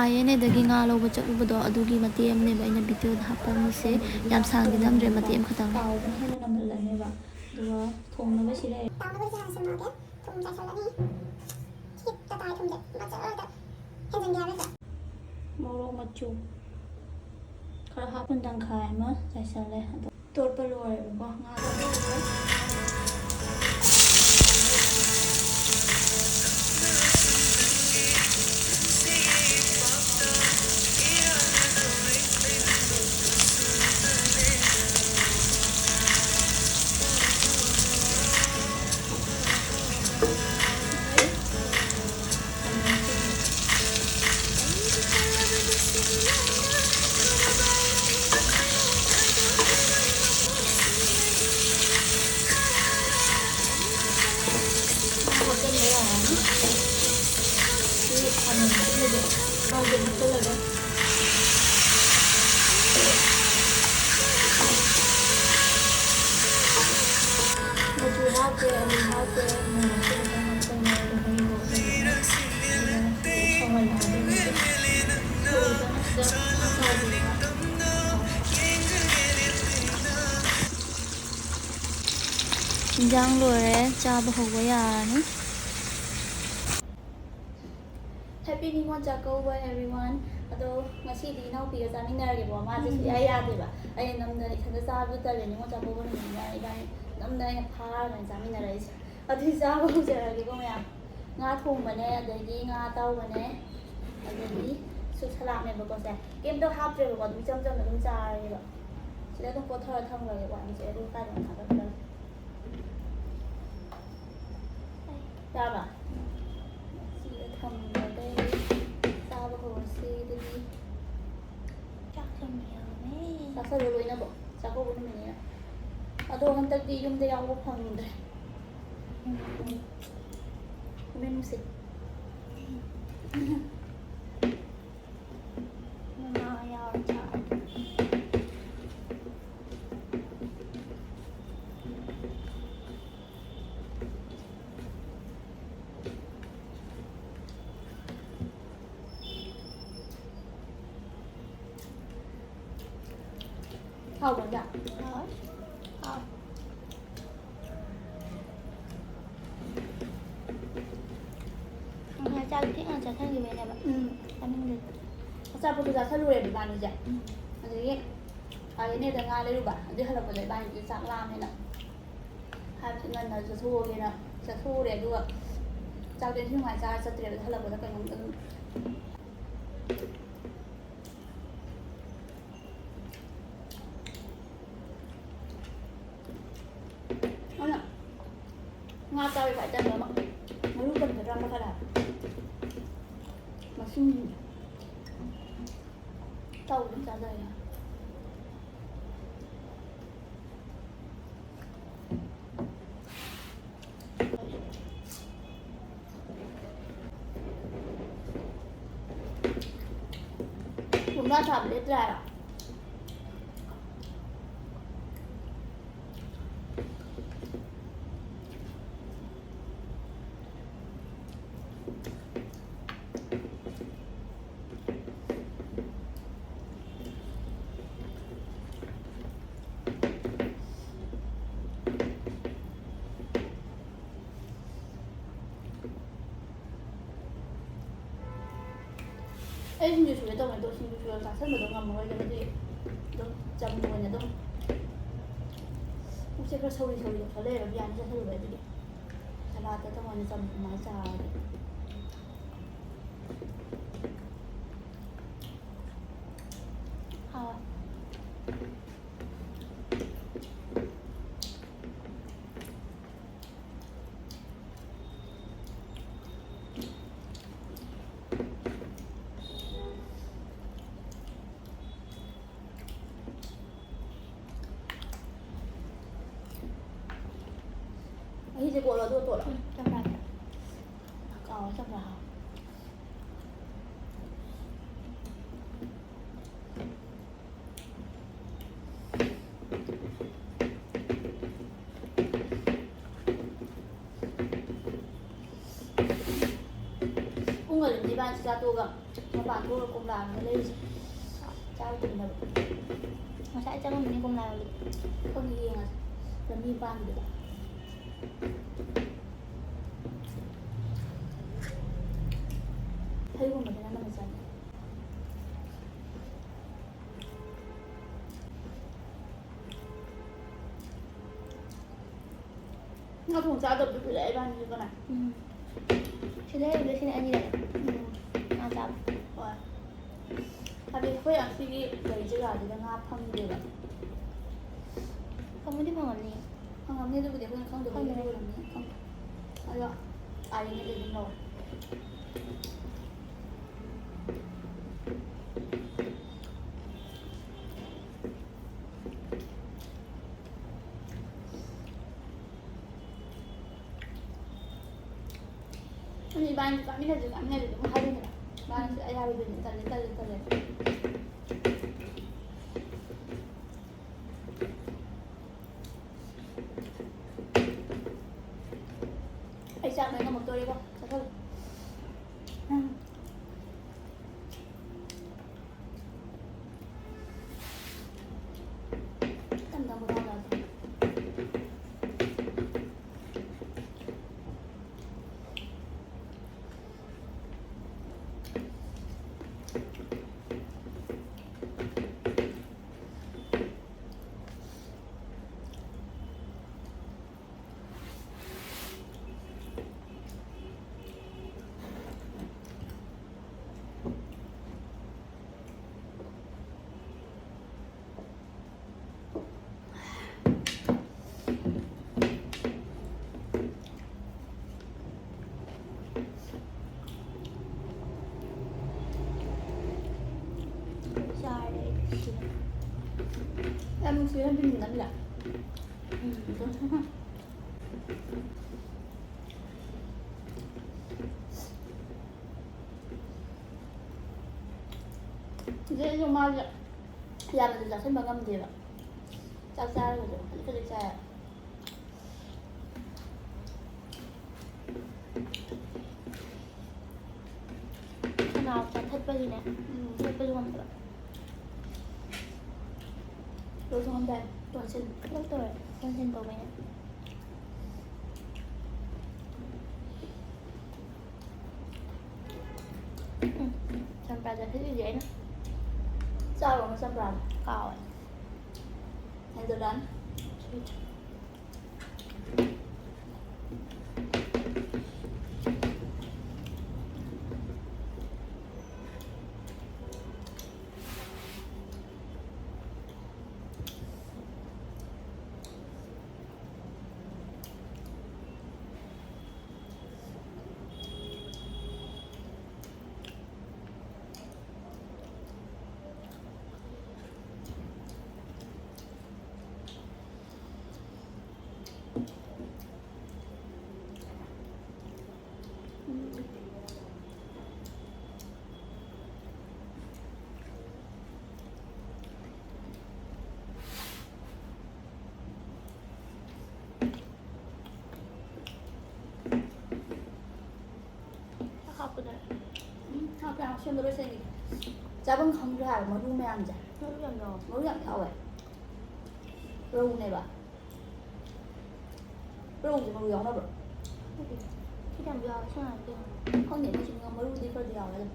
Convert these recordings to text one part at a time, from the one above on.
ꯑꯥꯏꯑꯦꯟꯑꯦꯗꯒꯤ ꯉꯥ ꯂꯧꯕ ꯆꯠꯂꯨꯕꯗꯣ ꯑꯗꯨꯒꯤ ꯃꯇꯦꯛ ꯑꯃꯅꯦꯕ ꯑꯩꯅ ꯚꯤꯗꯤꯑꯣꯗ ꯍꯥꯞꯄꯝꯃꯤꯁꯦ ꯌꯥꯝ ꯁꯥꯡꯗꯤ ꯅꯝꯗ꯭ꯔꯦ ꯃꯇꯦꯛ ꯑꯃꯈꯛꯇꯪ ꯇꯥꯎꯕꯅ ꯍꯦꯟꯅ ꯅꯝꯍꯜꯂꯅꯦꯕ ꯑꯗꯨꯒ ꯊꯣꯡꯅꯕ ꯁꯤ ꯂꯩꯔꯦ ꯇꯥꯎꯅꯕꯁꯦ ꯍꯥꯟꯅ ꯁꯦꯝꯃꯛꯑꯒꯦ ꯊꯨꯝ ꯆꯥꯏꯁꯜꯂꯅꯤ ꯈꯤꯠꯇ ꯇꯥꯏ ꯊꯨꯝꯁꯦ ꯃꯆꯠ ꯍꯦꯟꯖꯤꯟꯒꯦ ꯍꯥꯏꯕꯁꯦ ꯃꯣꯔꯣꯛ ꯃꯆꯨ ꯈꯔ ꯍꯥꯞꯄꯨꯟ ꯇꯪꯈꯥꯏ ꯑꯃ ꯆꯥꯏꯁꯜꯂꯦ ꯑꯗꯣ ꯇꯣꯠꯄ ꯂꯣꯏꯔꯦꯕꯀꯣ ꯉꯥꯗꯣ ꯂꯣꯏꯔꯦ ꯏꯟꯖꯥꯡ ꯂꯣꯏꯔꯦ ꯆꯥꯕ ꯍꯧꯕ ꯌꯥꯔꯅꯤ ꯍꯦꯄꯤ ꯅꯤꯉꯣꯜ ꯆꯥꯛꯀꯧꯕ ꯑꯦꯚ꯭ꯔꯤꯋꯥꯟ ꯑꯗꯣ ꯉꯁꯤꯗꯤ ꯏꯅꯥꯎꯄꯤꯒ ꯆꯥꯃꯤꯟꯅꯔꯒꯦꯕꯀꯣ ꯃꯥꯁꯦ ꯁꯨꯡꯌꯥ ꯌꯥꯗꯦꯕ ꯑꯩꯅ ꯅꯝꯗꯅ ꯏꯊꯟꯇ ꯆꯥꯕꯗꯣ ꯇꯜꯂꯦ ꯅꯤꯉꯣꯜ ꯆꯥꯛꯀꯧꯕ ꯅꯨꯃꯤꯠꯅ ꯏꯕꯥꯅꯤ ꯅꯝꯗꯅ ꯑꯩꯅ ꯐꯥꯔꯒꯅ ꯆꯥꯃꯤꯟꯅꯔꯛꯏꯁꯦ ꯑꯗꯨꯗꯤ ꯆꯥꯕ ꯍꯧꯖꯔꯒꯦꯀꯣ ꯃꯌꯥꯝ ꯉꯥ ꯊꯣꯡꯕꯅꯦ ꯑꯗꯒꯤ ꯉꯥ ꯑꯇꯥꯎꯕꯅꯦ ꯑꯗꯒꯤ ꯁꯂꯥꯠꯅꯦꯕꯀꯣ ꯁꯦ ꯀꯩꯝꯇ ꯍꯥꯞꯇ꯭ꯔꯦꯕꯀꯣ ꯑꯗꯨꯝ ꯏꯆꯝ ꯆꯝꯅ ꯑꯗꯨꯝ ꯆꯥꯔꯒꯦꯕ ꯁꯤꯗ ꯑꯗꯨꯝ ꯄꯣꯊꯔ ꯊꯝꯈ꯭ꯔꯒꯦꯀꯣ ꯑꯩꯁꯦ ꯑꯗꯨꯒ ꯀꯥꯏꯗꯅ ꯊꯥꯒꯠꯈ꯭ꯔꯒꯦ ꯌꯥꯕ ꯁꯤꯗ ꯊꯝꯈ꯭ꯔꯒꯦ ꯆꯥꯕ ꯍꯧꯔꯁꯤ ꯑꯗꯨꯗꯤ ꯆꯥꯛ ꯌꯥꯝ ꯌꯥꯝꯃꯦ ꯆꯥꯁꯜꯂꯣ ꯂꯣꯏꯅꯕ ꯆꯥꯛꯀꯧꯕ ꯅꯨꯃꯤꯠꯅꯤꯅ ꯑꯗꯣ ꯍꯟꯗꯛꯇꯤ ꯌꯨꯝꯗ ꯌꯥꯎꯕ ꯐꯪꯗ꯭ꯔꯦ ꯈꯨꯃꯦꯟ ꯅꯨꯡꯁꯤꯠ ꯃꯃꯥ ꯌꯥꯎꯔ ꯆꯥꯔꯦ 하고자. ꯆꯥꯛ ꯊꯦꯡꯅ ꯆꯥꯁꯟꯈꯤꯕꯩꯅꯦꯕ ꯆꯥꯅꯤꯡꯗꯦ ꯑꯆꯥꯄꯣꯠꯇꯣ ꯆꯥꯁꯜꯂꯨꯔꯦꯕ ꯏꯕꯥꯅꯤꯁꯦ ꯑꯗꯒꯤ ꯑꯥꯏꯑꯦꯟꯑꯦꯗ ꯉꯥ ꯂꯩꯔꯨꯕ ꯑꯗꯨꯏ ꯍꯜꯂꯛꯄꯗ ꯏꯕꯥꯅꯤꯁꯦ ꯆꯥꯛ ꯂꯥꯝꯃꯦꯅ ꯍꯥꯏꯕꯗꯤ ꯉꯟꯅ ꯆꯠꯊꯣꯛꯑꯒꯦꯅ ꯆꯠꯊꯣꯛꯎꯔꯦ ꯑꯗꯨꯒ ꯆꯥꯛꯇꯣ ꯏꯟꯊꯤ ꯅꯨꯡꯉꯥꯏ ꯆꯥꯔ ꯆꯠꯇ꯭ꯔꯦꯕ ꯍꯜꯂꯛꯄꯗ ꯀꯩꯅꯣꯝꯇ ꯑꯗꯨꯝ ꯑꯗꯨꯅ ꯉꯥ ꯆꯥꯕꯩ ꯈ꯭ꯋꯥꯏ ꯇꯟꯕ ꯑꯃ ꯃꯔꯨ ꯄꯟꯒꯗ꯭ꯔꯥ ꯑꯃ ꯈꯔ ꯃꯁꯤꯡ ꯇꯧꯗꯨꯝ ꯆꯥꯖꯔꯦ ꯀꯨꯝꯕ ꯊꯥꯕ ꯂꯦꯞꯇ꯭ꯔꯦ ꯍꯥꯏꯕ ꯑꯩ ꯁꯤꯡꯖꯨ ꯁꯨꯒꯦ ꯇꯧꯕꯅꯦ ꯑꯗꯣ ꯁꯤꯡꯖꯨ ꯁꯨꯔ ꯆꯥꯁꯟꯕꯗꯣ ꯉꯝꯃꯔꯣꯏꯗꯕꯗꯤ ꯑꯗꯨꯝ ꯆꯝꯅ ꯑꯣꯏꯅ ꯑꯗꯨꯝ ꯄꯨꯛꯁꯦ ꯈꯔ ꯁꯧꯔꯤ ꯇꯧꯁꯜ ꯂꯩꯔꯕ ꯕꯤꯔꯌꯥꯅꯤ ꯆꯥꯁꯜꯂꯨꯕ ꯑꯗꯨꯒꯤ ꯁꯂꯥꯠꯇ ꯇꯣꯉꯥꯟꯅ ꯆꯝꯅ ꯑꯗꯨꯃꯥꯏꯅ ꯆꯥꯔꯒꯦ ꯍꯥꯎ ꯃꯍꯤꯁꯦ ꯀꯣꯠꯂꯣ ꯑꯗꯨꯒ ꯇꯣꯠꯂꯣ ꯆꯝꯄ꯭ꯔꯥ ꯀꯥꯎꯋꯦ ꯆꯝꯄ꯭ꯔꯥ ꯍꯥꯎ ꯄꯨꯡ ꯏꯕꯥꯅꯤ ꯆꯥꯛꯆꯥ ꯇꯣꯛꯑꯒ ꯃꯄꯥꯟ ꯊꯣꯛꯑꯒ ꯀꯣꯝꯂꯥꯒ ꯂꯩꯔꯤꯁꯦ ꯆꯥꯕ ꯇꯨꯝꯅꯕ Ngồi chăng mình cùng làm không gì à làm như ban được thấy không mà cái nó dần nó không sao được cái lễ ban như con này Xin lỗi xin anh như vậy À chậm rồi tapi aku yang sih dari juga ada ngapam gitu lah Không có tiếp hồn gì không làm như tôi bây giờ không được không được làm như không ayo ai như thế nào ini banyak kami dah juga kami dah juga hari ni lah banyak ayah ada ni tali ai sao này có một tôi đi không sao thôi cầm đồng một con rồi em xíu em nhìn lắm là dễ dùng mau vậy làm mình giặt hết bằng ngâm gì vậy sao sao rồi cái gì sao nào chặt thịt bao nhiêu nè thịt bao nhiêu không được đồ không đây toàn xin lúc tôi con xin của mình xong ra thịt như vậy đó sao rồi mà xong rồi cò anh tự đánh khóc rồi đấy học nào xem tôi xem gì 잡은 감자 머루매 감자 모르겠어 머루양 나와 머루네 봐 머루지 머루양 나봐 그냥 왜 생각 không để chị ngon mਰੂ đi coi điều này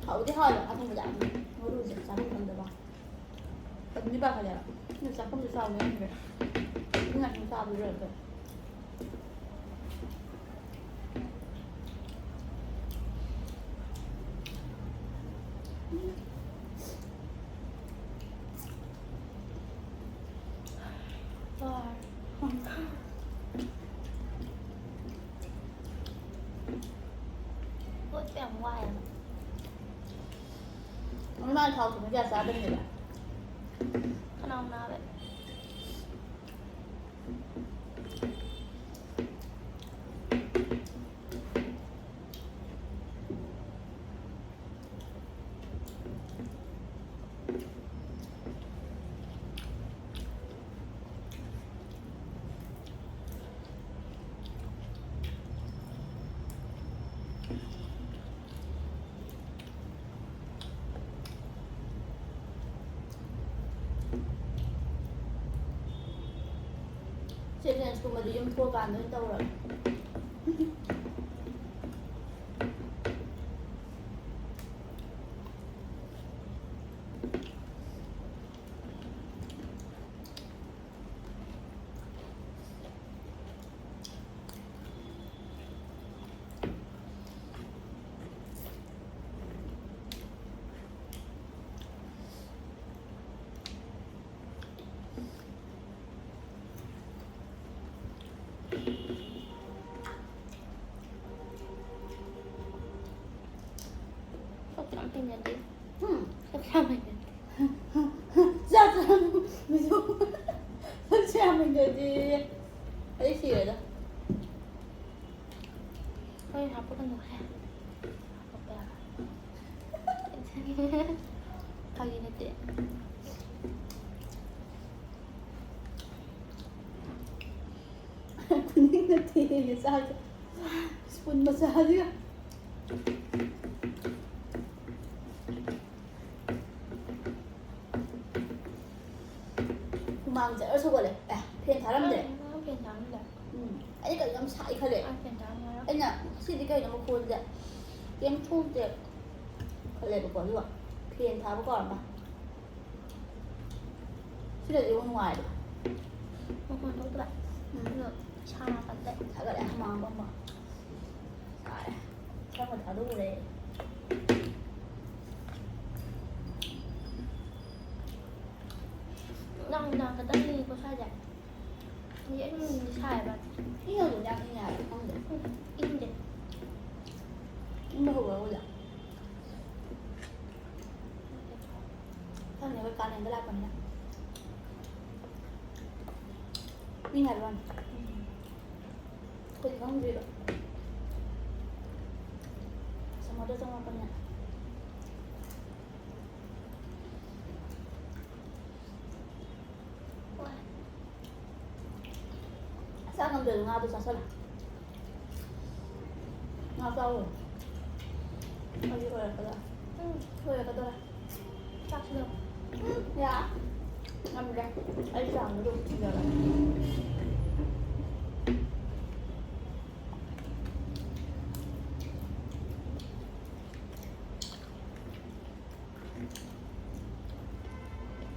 hậu cái hơi là ăn không giảm mਰੂ sẽ giảm không được bao tầm như bao phải là nhưng sao không được sao nữa vậy những ngày không sao bây giờ rồi Ôi cái ngoài à hôm nay thầu của nó ra sao bên này bạn cái nào nào vậy ꯇꯧꯕꯗꯤ ꯌꯨꯝ ꯊꯣꯛꯑꯀꯥꯟꯗ ꯑꯣꯏꯅ ꯇꯧꯔꯒꯦ ꯆꯥꯛ ꯌꯥꯝ ꯊꯦꯡꯅꯗꯦ 음. ꯆꯥꯛ ꯌꯥꯝ ꯍꯩꯅꯗꯦ 짜잔 무슨 설치하면 되지 어디 시에다 hơi hấp có nụ ha 하긴 했대 군인들 되게 싸게 스푼 마사지가 마음 잘 서거래 야 펜 다람데 nó phiền thắng rồi 아니 그러니까 좀 사이 칼래 ai phiền thắng rồi 아니야 시디가 너무 고운데 게임 초인데 칼래 뭐 거기 와 펜 다 보고 얼마 시디가 이거 ngoài rồi một con tốt các bạn được cha phản tệ 다 그래 한번 한번 잘 한번 다 도우래 đang cái đây có sai vậy dễ sai bạn 이거 그냥 그냥 하면 돼 in để 이거 왜 올라 sao nếu cái này nó là còn nè đi ngày luôn tôi không gì đâu xong rồi đưa xong rồi con nè sao không được ngao tôi sao là ngao sâu rồi thôi đi rồi cái đó thôi cái đó là chắc được dạ ăn ra ăn sao nó được giờ là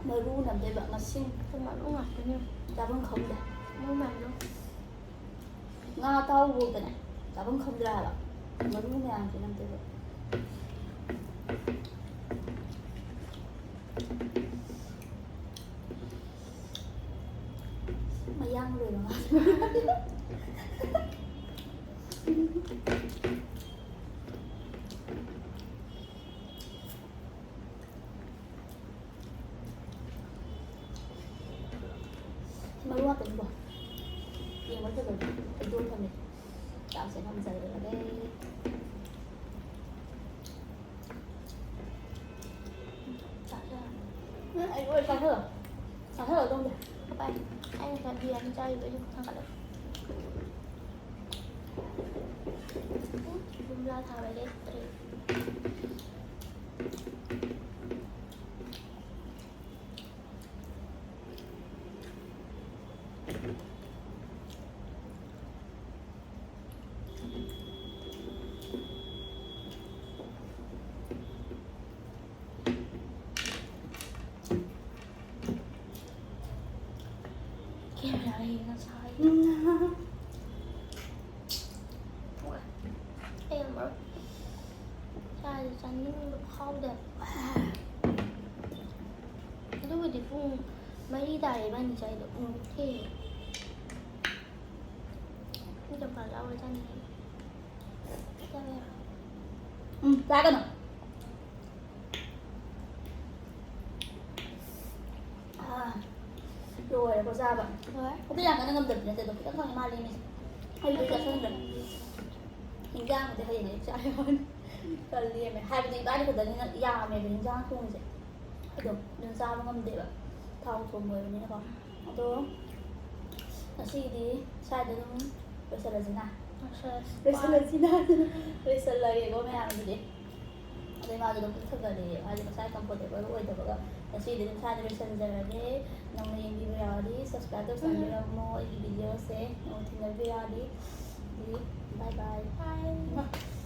mới ru làm để bạn mà xin không bạn cũng ngọt cái nhiều ta vẫn không được mua mềm luôn nga tao ru cái này ta vẫn không ra là mới ru này thì làm thế vậy mà giăng rồi mà mới qua tỉnh rồi nhưng mới tới rồi tỉnh luôn thôi này tao sẽ 5 giờ ở đây anh ơi sao thở ở đâu nhỉ các bạn anh cần đi ăn chay với những thằng cả đấy jumlah tawar listrik kia là đây nó sai em ở sai thì tránh những không đẹp lúc thì phun mấy đầy ban chạy được thì không chụp vào đâu rồi tránh sao vậy ra cái nào rồi có ra vậy rồi không biết làm cái ngâm đập để được các con mai lên hay bây giờ không được hình ra một cái hình này chạy hơn còn liền mày hai cái bãi thì phải đến nhà mày đến ra không gì được đến ra nó ngâm để vậy thau số 10 như thế nào đó gì sai được không bây giờ là gì nào bây giờ là gì nào bây giờ là cái mẹ làm gì đấy đây mà được cái thực là để ai được sai comfortable với được cái Kasi din sa direction dere nang may video di subscribe to sa more videos ꯆꯠꯂꯁꯦ ꯅꯣꯡ ꯊꯤꯟꯅꯕꯤꯔꯛꯑꯗꯤ ꯕꯥꯏ ꯕꯥꯏ Bye.